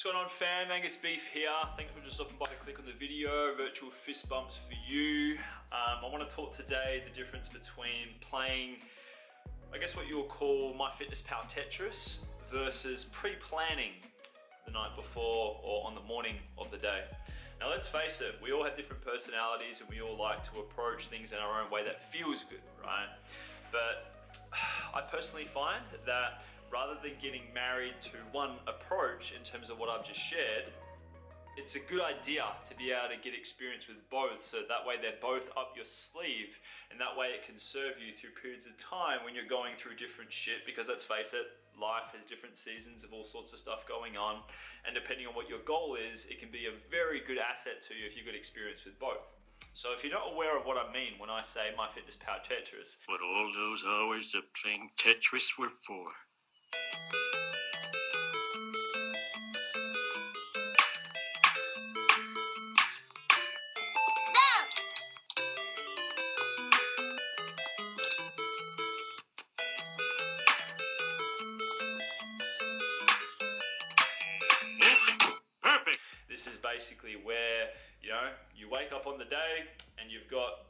What's going on, fam? Angus Beef here. Thanks for just stopping by to click on the video. Virtual fist bumps for you. I want to talk today the difference between playing, I guess what you'll call MyFitnessPal Tetris versus pre-planning the night before or on the morning of the day. Now let's face it, we all have different personalities and we all like to approach things in our own way that feels good, right? But I personally find that rather than getting married to one approach in terms of what I've just shared, it's a good idea to be able to get experience with both, so that way they're both up your sleeve, and that way it can serve you through periods of time when you're going through different shit, because let's face it, life has different seasons of all sorts of stuff going on, and depending on what your goal is, it can be a very good asset to you if you've got experience with both. So if you're not aware of what I mean when I say MyFitnessPal Tetris, what all those hours of playing Tetris were for. Perfect. this is basically where, you wake up on the day and you've got,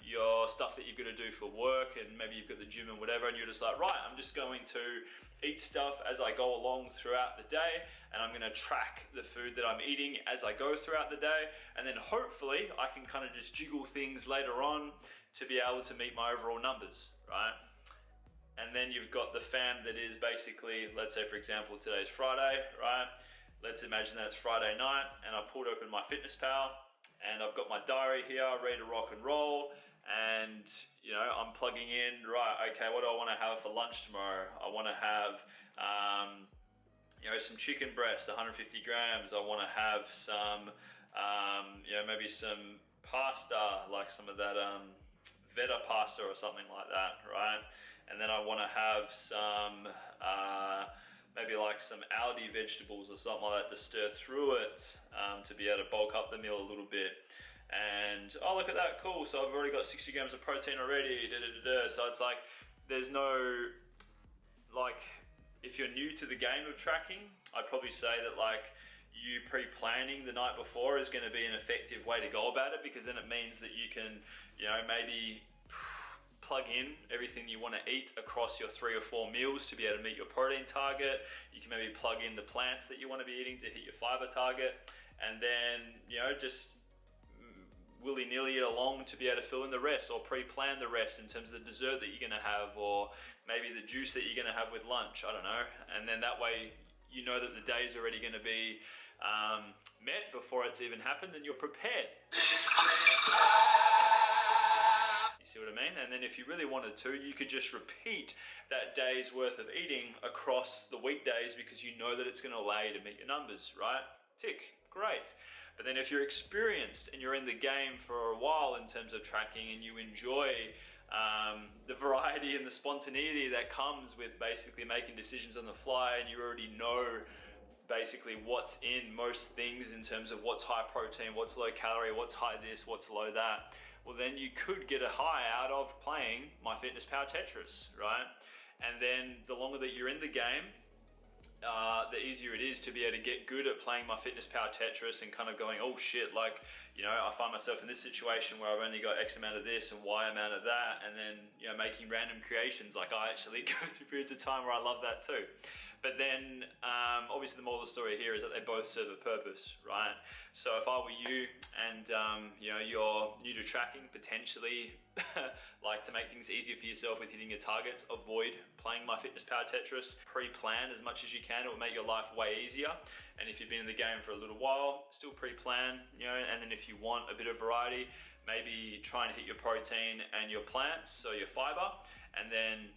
your stuff that you've got to do for work, and maybe you've got the gym and whatever, and you're just like, right, I'm just going to eat stuff as I go along throughout the day, and I'm going to track the food that I'm eating as I go throughout the day, and then hopefully I can kind of just jiggle things later on to be able to meet my overall numbers, right? And then you've got the fam that is basically, let's say for example today's Friday, right? Let's imagine that it's Friday night and I pulled open MyFitnessPal and I've got my diary here ready to rock and roll, and I'm plugging in, right, okay, what do I want to have for lunch tomorrow? I want to have some chicken breast, 150 grams. I want to have some maybe some pasta, like some of that Veta pasta or something like that, right? And then I want to have some maybe like some Aldi vegetables or something like that to stir through it, to be able to bulk up the meal a little bit. And oh, look at that, cool, so I've already got 60 grams of protein already, so it's like, there's no, like, if you're new to the game of tracking, I'd probably say that like you pre-planning the night before is going to be an effective way to go about it, because then it means that you can maybe plug in everything you want to eat across your 3 or 4 meals to be able to meet your protein target. You can maybe plug in the plants that you want to be eating to hit your fiber target, and then just willy-nilly it along to be able to fill in the rest, or pre-plan the rest in terms of the dessert that you're going to have, or maybe the juice that you're going to have with lunch, I don't know. And then that way you know that the day's already going to be met before it's even happened, and you're prepared. See what I mean? And then if you really wanted to, you could just repeat that day's worth of eating across the weekdays, because you know that it's going to allow you to meet your numbers, right? Tick, great. But then if you're experienced and you're in the game for a while in terms of tracking, and you enjoy the variety and the spontaneity that comes with basically making decisions on the fly, and you already know basically what's in most things in terms of what's high protein, what's low calorie, what's high this, what's low that, well then you could get a high out of playing MyFitnessPal Tetris, right? And then the longer that you're in the game, the easier it is to be able to get good at playing MyFitnessPal Tetris and kind of going, oh shit, like, I find myself in this situation where I've only got X amount of this and Y amount of that, and then, making random creations. Like, I actually go through periods of time where I love that too. But then, obviously the moral of the story here is that they both serve a purpose, right? So if I were you and, you're new to tracking, potentially, like to make things easier for yourself with hitting your targets, avoid playing MyFitnessPal Tetris. Pre-plan as much as you can. It will make your life way easier. And if you've been in the game for a little while, still pre-plan, and then if you want a bit of variety, maybe try and hit your protein and your plants, so your fiber, and then,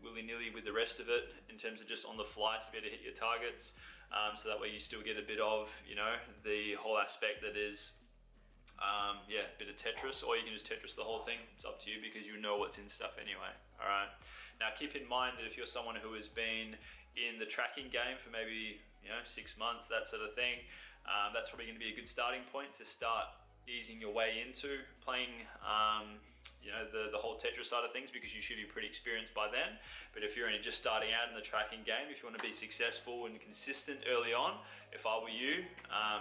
willy-nilly with the rest of it in terms of just on the fly to be able to hit your targets, so that way you still get a bit of the whole aspect that is a bit of Tetris, or you can just Tetris the whole thing. It's up to you, because you know what's in stuff anyway. All right, now keep in mind that if you're someone who has been in the tracking game for maybe 6 months, that sort of thing, that's probably going to be a good starting point to start easing your way into playing you know, the whole Tetris side of things, because you should be pretty experienced by then. But if you're only just starting out in the tracking game, if you want to be successful and consistent early on, if I were you,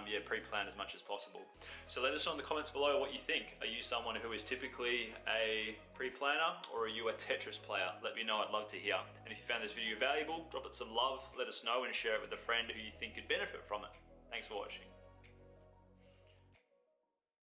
yeah, pre-plan as much as possible. So let us know in the comments below what you think. Are you someone who is typically a pre-planner, or are you a Tetris player? Let me know, I'd love to hear. And if you found this video valuable, drop it some love, let us know, and share it with a friend who you think could benefit from it. Thanks for watching.